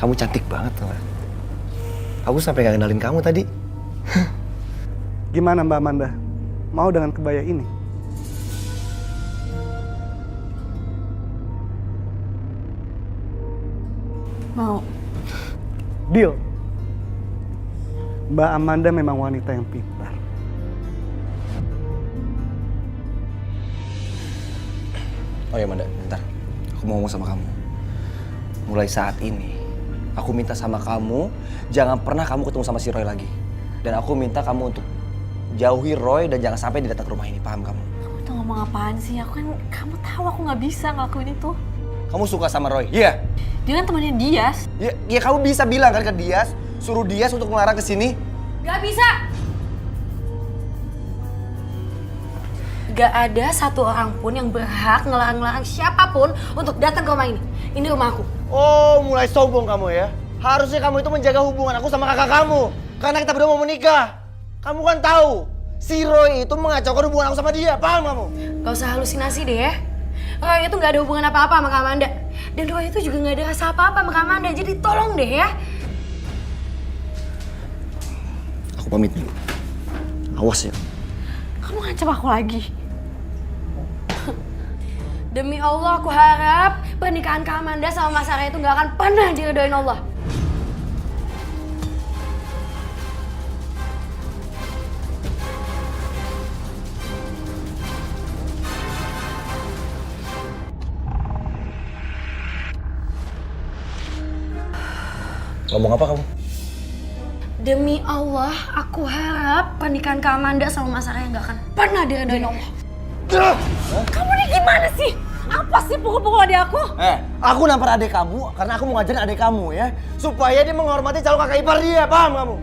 Kamu cantik banget, Mbak. Aku sampai gak kenalin kamu tadi. Gimana Mbak Amanda? Mau dengan kebaya ini? Mau. Deal. Mbak Amanda memang wanita yang pintar. Oh ya, Amanda, bentar. Aku mau ngomong sama kamu. Mulai saat ini, aku minta sama kamu, jangan pernah kamu ketemu sama si Roy lagi. Dan aku minta kamu untuk jauhi Roy dan jangan sampai dia datang ke rumah ini, paham kamu? Kamu tuh ngomong apaan sih? Kamu tahu aku nggak bisa ngelakuin itu. Kamu suka sama Roy? Iya. Dia kan temannya Dias. Ya kamu bisa bilang kan ke Dias, suruh Dias untuk ngelarang ke sini. Gak bisa. Gak ada satu orang pun yang berhak ngelarang-larang siapapun untuk datang ke rumah ini. Ini rumah aku. Oh, mulai sombong kamu ya? Harusnya kamu itu menjaga hubungan aku sama kakak kamu. Karena kita berdua mau menikah. Kamu kan tahu, si Roy itu mengacaukan hubungan aku sama dia, paham kamu? Gak usah halusinasi deh ya. Roy itu gak ada hubungan apa-apa sama Kak Amanda. Dan Roy itu juga gak ada rasa apa-apa sama Kak Amanda. Jadi tolong deh ya. Aku pamit dulu. Awas ya. Kamu ngancam aku lagi. Demi Allah aku harap pernikahan Kak Amanda sama Mas Arya itu gak akan pernah diredoin Allah. Ngomong apa kamu? Demi Allah, aku harap pernikahan Kak Amanda sama Mas Arya gak akan pernah diredoin Allah. Kamu nih gimana sih? Apa sih pukul-pukul adik aku? Aku nampar adik kamu karena aku mau ngajarin adik kamu ya. Supaya dia menghormati calon kakak ipar dia, paham kamu?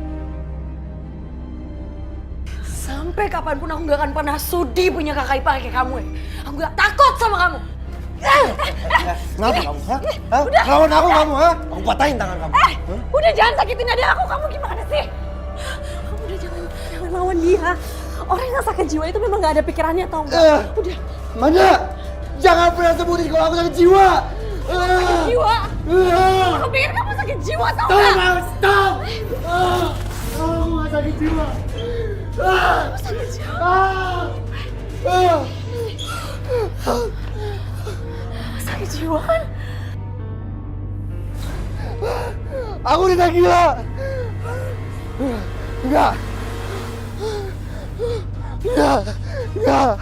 Sampai kapanpun aku gak akan pernah sudi punya kakak ipar kayak kamu ya. Aku gak takut sama kamu. Kenapa kamu? Udah. Lawan aku kamu, ha? Aku patahin tangan kamu. Udah jangan sakitin adik aku. Kamu gimana sih? Kamu udah jangan lawan dia. Orang yang sakit jiwa itu memang gak ada pikirannya, tau gak? Udah. Mana? Jangan pernah sebutin kalau aku sakit jiwa. Sakit jiwa? Aku pikir kamu sakit jiwa, tau gak? Stop! Aku gak sakit jiwa. Kamu sakit jiwa? Sakit jiwa kan? Aku tidak gila. Enggak. Enggak.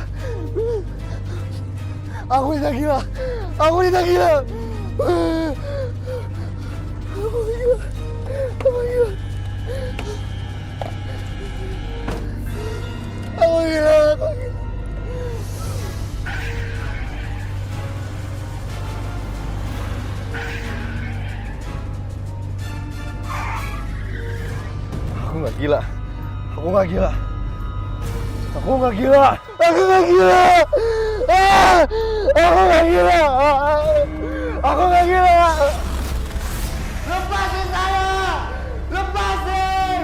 Aku tidak gila. Aku tidak gila. Aku gila. Aku gila. Aku gila. Aku gila. Aku nggak gila. Aku nggak gila. Aku nggak gila. Aku nggak gila. Aku nggak gila. Aku nggak gila. Lepasin saya. Lepasin.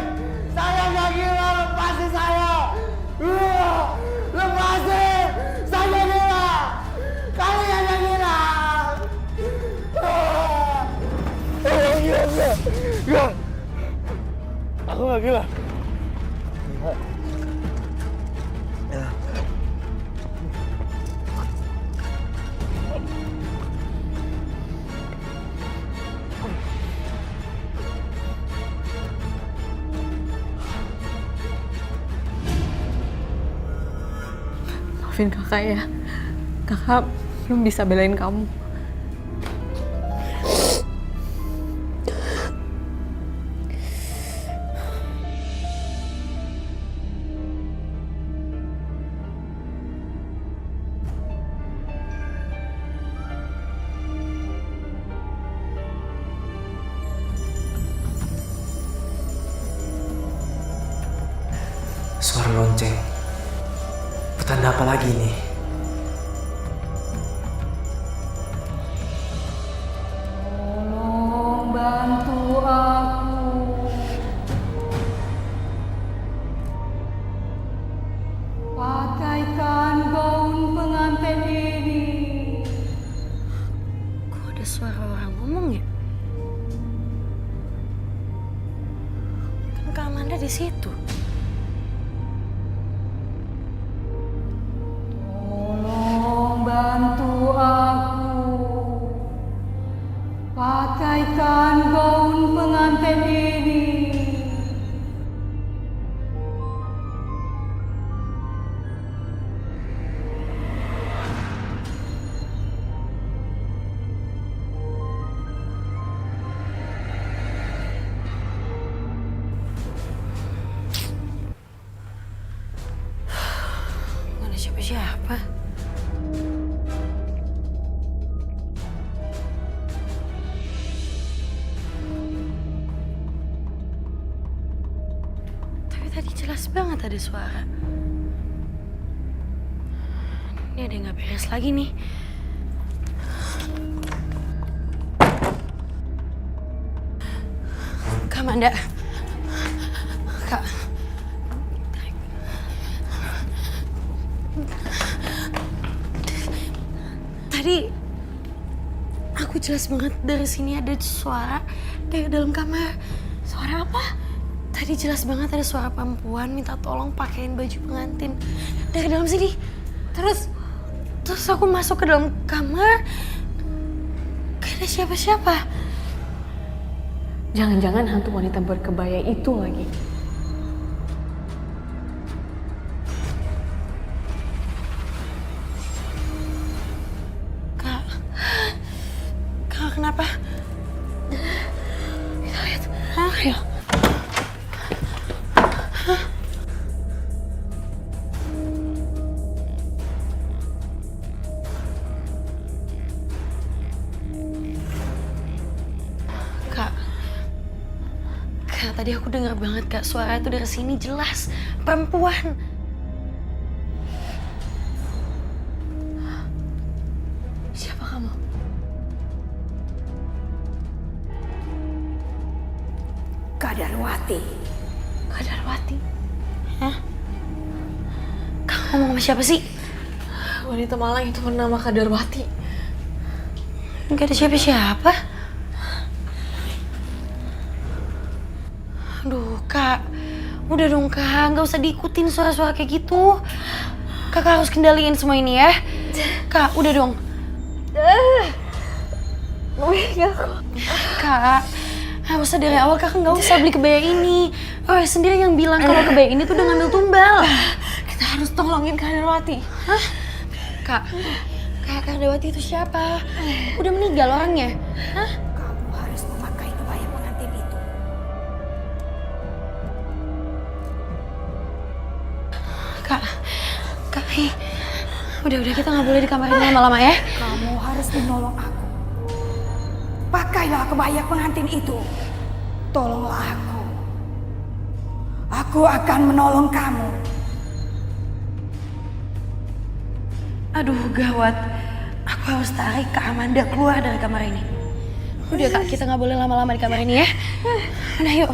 Saya nggak gila. Lepasin saya. Lepasin. Saya nggak gila. Kalian nggak gila. Aku nggak gila. Nggak. Aku nggak gila. Maafin kakak ya. Kakak belum bisa belain kamu. Suara lonceng. Petanda apa lagi nih? Tolong bantu aku. Pakaikan gaun pengantin ini. Kok ada suara orang ngomong ya? di situ. Tolong bantu aku. Pakaikan gaun pengantin ini. Gak ada siapa-siapa. Tapi tadi jelas banget ada suara. Ini ada yang gak beres lagi nih. Kak Amanda. Kak. Tadi aku jelas banget dari sini ada suara dari dalam kamar. Suara apa? Tadi jelas banget ada suara perempuan minta tolong pakein baju pengantin dari dalam sini. Terus aku masuk ke dalam kamar, gak ada siapa-siapa. Jangan-jangan hantu wanita berkebaya itu lagi. Kak, kenapa? Kita lihat. Ayo. Kak, tadi aku dengar banget Kak, suara itu dari sini jelas. Perempuan. Siapa kamu? Kadarwati. Kadarwati? Hah? Kamu ngomong sama siapa sih? Wanita malang itu bernama Kadarwati. Gak ada siapa-siapa. Aduh, Kak. Udah dong, Kak. Gak usah diikutin suara-suara kayak gitu. Kakak harus kendaliin semua ini ya. Kak, udah dong. Kak, harusnya dari awal kakak gak usah beli kebaya ini. Roy sendiri yang bilang kalau kebaya ini tuh udah ngambil tumbal. Kita harus tolongin Kadarwati. Hah? Kak Kadarwati itu siapa? Udah meninggal orangnya. Hah? Kamu harus memakai kebaya pengantin itu. Kak, udah kita nggak boleh di kamar ini lama-lama ya. Kamu harus menolong aku. Pakailah kebaya pengantin itu. Tolonglah aku. Aku akan menolong kamu. Aduh, gawat. Aku harus tarik Kak Amanda keluar dari kamar ini. Udah Kak, kita nggak boleh lama-lama di kamar ini ya. Nah, yuk.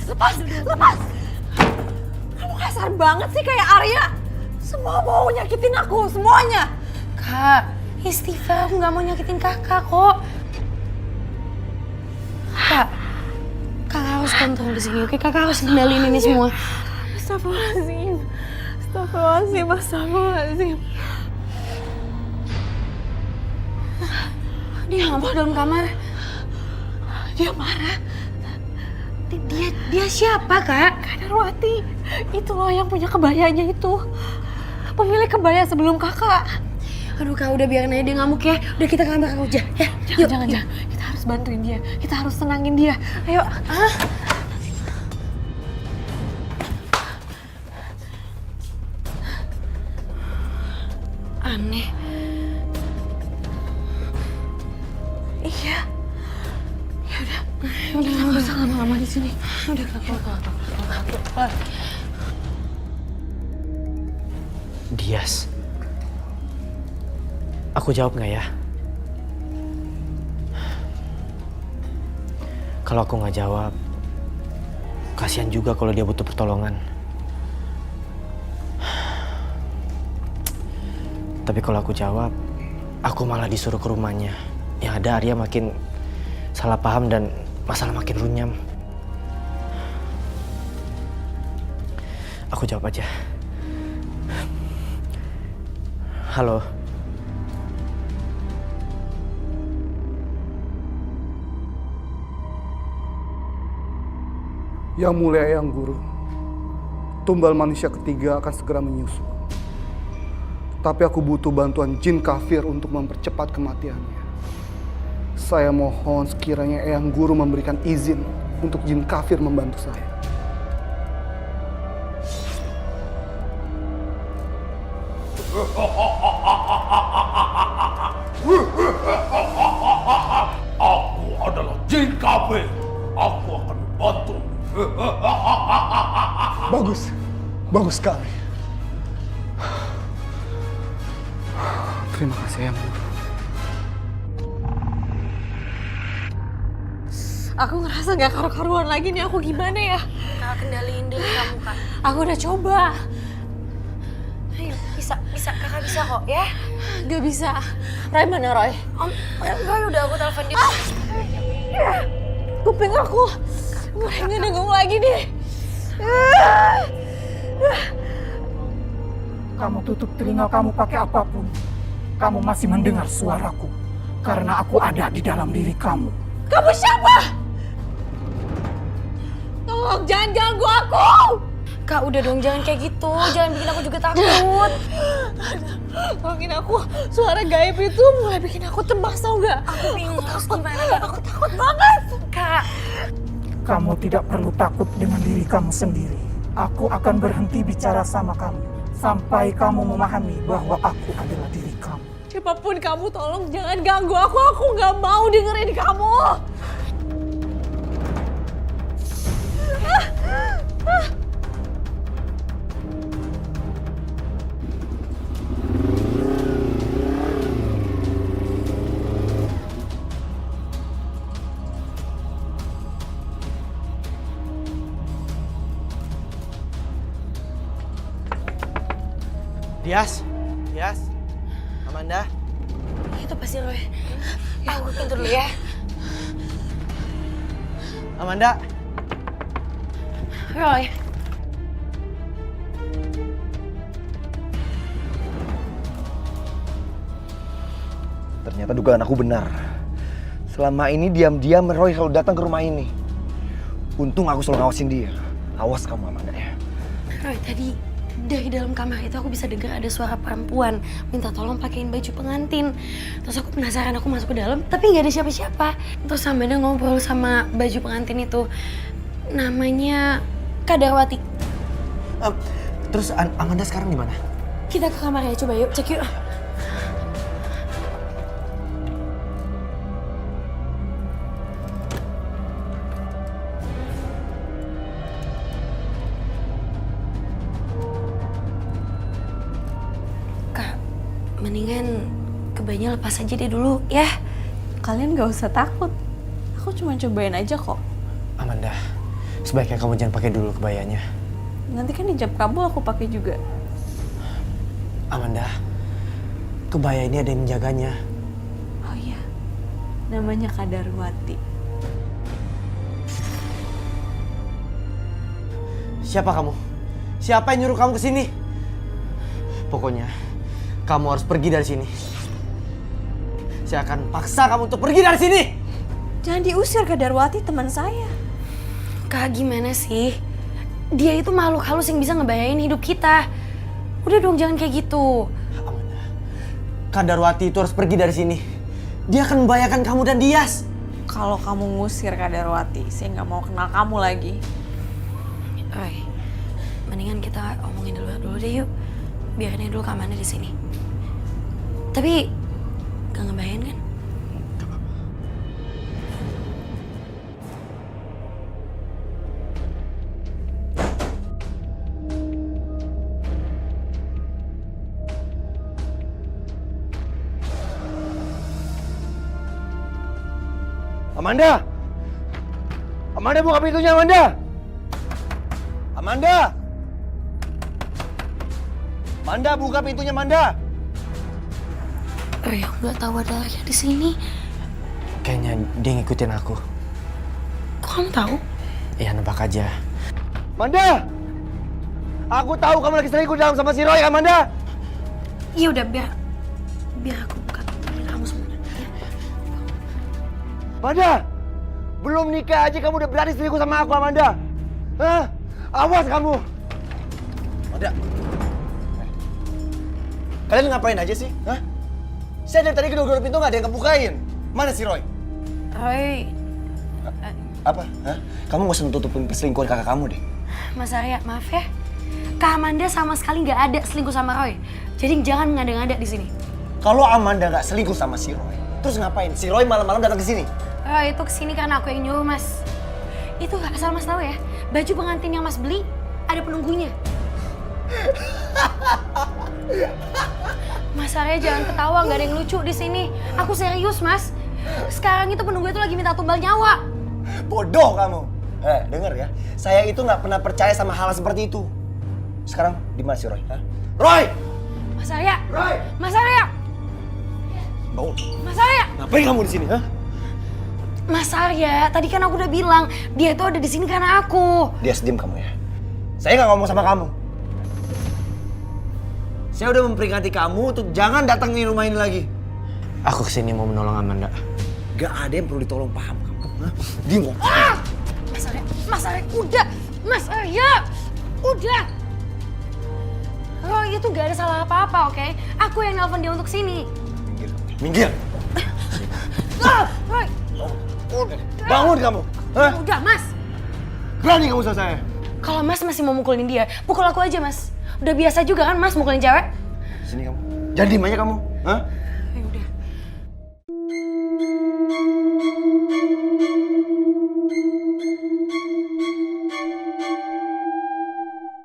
Lepas! Kamu kasar banget sih kayak Arya. Semua mau nyakitin aku, semuanya. Kak, istighfar, aku nggak mau nyakitin kakak kok. Kak harus kontrol di sini, oke? Kakak harus kendaliin ini semua. Astagfirullahaladzim. Dia ngomong dalam kamar. Dia marah. Dia siapa, Kak? Kadarwati. Itu loh yang punya kebayanya itu. Pemilik kebaya sebelum kakak. Aduh Kak, udah biarin aja dia ngamuk ya. Udah kita ke kamar aja. Ya, yuk. Jangan. Kita harus bantuin dia. Kita harus tenangin dia. Ayo. Aneh. Iya. Udah Nggak usah lama-lama di sini. Udah Kak, keluar. Dias. Aku jawab nggak ya? Kalau aku nggak jawab, kasihan juga kalau dia butuh pertolongan. Tapi kalau aku jawab, aku malah disuruh ke rumahnya. Yang ada Arya makin salah paham dan masalah makin runyam. Aku jawab aja. Halo. Yang mulia Eyang Guru, tumbal manusia ketiga akan segera menyusul. Tapi aku butuh bantuan jin kafir untuk mempercepat kematiannya. Saya mohon sekiranya Eyang Guru memberikan izin untuk jin kafir membantu saya. Aku adalah jin kafir. Aku akan membantu. Bagus, bagus sekali. Terima kasih Eyang Guru. Aku ngerasa gak karu-karuan lagi nih, aku gimana ya? Kakak kendaliin diri kamu, Kak. Aku udah coba. Ayo, bisa. Kakak bisa kok, ya? Gak bisa. Roy mana Roy? Roy udah aku telepon dia. Kuping aku. Roy gak dengung lagi nih. Kamu tutup telinga kamu pakai apapun. Kamu masih mendengar suaraku. Karena aku ada di dalam diri kamu. Kamu siapa? Tolong jangan ganggu aku. Kak, udah dong, jangan kayak gitu. Jangan bikin aku juga takut. Tolongin aku. Suara gaib itu mulai bikin aku tebak, tau gak? Aku bingung harus gimana, Kak. Aku takut banget. Kak, Kamu tidak perlu takut dengan diri kamu sendiri. Aku akan berhenti bicara sama kamu. Sampai kamu memahami bahwa aku adalah diri kamu. Siapapun kamu, tolong jangan ganggu aku. Aku gak mau dengerin kamu. Dias, Amanda. itu pasti Roy. Aku pintu dulu ya. Amanda. Roy. Ternyata dugaan aku benar. Selama ini diam-diam Roy selalu datang ke rumah ini. Untung aku selalu ngawasin dia. Awas kamu Amanda ya. Roy, tadi dari dalam kamar itu aku bisa dengar ada suara perempuan minta tolong pakein baju pengantin. Terus aku penasaran, aku masuk ke dalam tapi nggak ada siapa-siapa. Terus Amanda ngobrol sama baju pengantin itu. Namanya Kak Darwati. Terus Amanda sekarang di mana? Kita ke kamarnya, coba yuk, cek yuk. Kak, mendingan kebayanya lepas aja deh dulu, ya. Kalian gak usah takut. Aku cuma cobain aja kok. Amanda, sebaiknya kamu jangan pakai dulu kebayanya. Nanti kan hijab kamu aku pakai juga. Amanda, kebaya ini ada yang menjaganya. Oh iya, namanya Kak Darwati. Siapa kamu? Siapa yang nyuruh kamu ke sini? Pokoknya, kamu harus pergi dari sini. Saya akan paksa kamu untuk pergi dari sini. Jangan diusir Kak Darwati, teman saya. Kak, gimana sih? Dia itu makhluk halus yang bisa ngebayain hidup kita. Udah dong, jangan kayak gitu. Amanda, Kak Darwati itu harus pergi dari sini. Dia akan membahayakan kamu dan Dias. Kalau kamu ngusir Kak Darwati, saya nggak mau kenal kamu lagi. Roy, mendingan kita omongin dulu deh yuk. Biarin aja dulu Kak Amanda di sini. Tapi gak ngebayain kan? Amanda! Amanda, buka pintunya, Amanda! Amanda! Amanda, buka pintunya, Amanda! Roy, aku gak tahu ada Arya di sini. Kayaknya dia ngikutin aku. Kok kamu tahu? Ya nebak aja. Amanda! Aku tahu kamu lagi selingkuh dalam sama si Roy, Amanda. Iya udah, biar aku buka kamu semuanya. Ya. Amanda, belum nikah aja kamu udah berani selingkuh sama aku, Amanda. Hah? Awas kamu. Amanda. Kalian ngapain aja sih? Hah? Saya dari tadi kedua-dua pintu nggak ada yang kebukain. Mana si Roy? Roy, Apa? Hah? Kamu nggak usah tutupin perselingkuhan kakak kamu deh. Mas Arya, maaf ya. Kak Amanda sama sekali nggak ada selingkuh sama Roy. Jadi jangan mengada-ngada di sini. Kalau Amanda nggak selingkuh sama si Roy, terus ngapain? Si Roy malam-malam datang ke sini. Roy itu kesini karena aku yang nyuruh, Mas. Itu asal Mas tahu ya, baju pengantin yang Mas beli ada penunggunya. Mas Arya jangan ketawa, nggak ada yang lucu di sini. Aku serius, Mas. Sekarang itu penunggu itu lagi minta tumbal nyawa. Bodoh kamu. Denger ya, saya itu nggak pernah percaya sama hal seperti itu. Sekarang di mana si Roy? Hah? Roy! Mas Arya! Roy! Mas Arya! Bangun. Mas Arya! Ngapain kamu di sini? Hah? Mas Arya, tadi kan aku udah bilang dia itu ada di sini karena aku. Dia diem kamu ya. Saya nggak ngomong sama kamu. Saya udah memperingati kamu untuk jangan datang di rumah ini lagi. Aku kesini mau menolong Amanda. Gak ada yang perlu ditolong, paham kamu? Hah? Diem kok. Mas Arya, udah! Mas Arya! Udah! Roy itu gak ada salah apa-apa, oke? Aku yang nelpon dia untuk sini. Minggir. Roy! Bangun kamu. Hah? Udah, Mas! Berani kamu sama saya? Kalau Mas masih mau mukulin dia, pukul aku aja, Mas. Udah biasa juga kan Mas mukulin cewek? Sini kamu. Jangan diem aja kamu. Hah? Ya udah.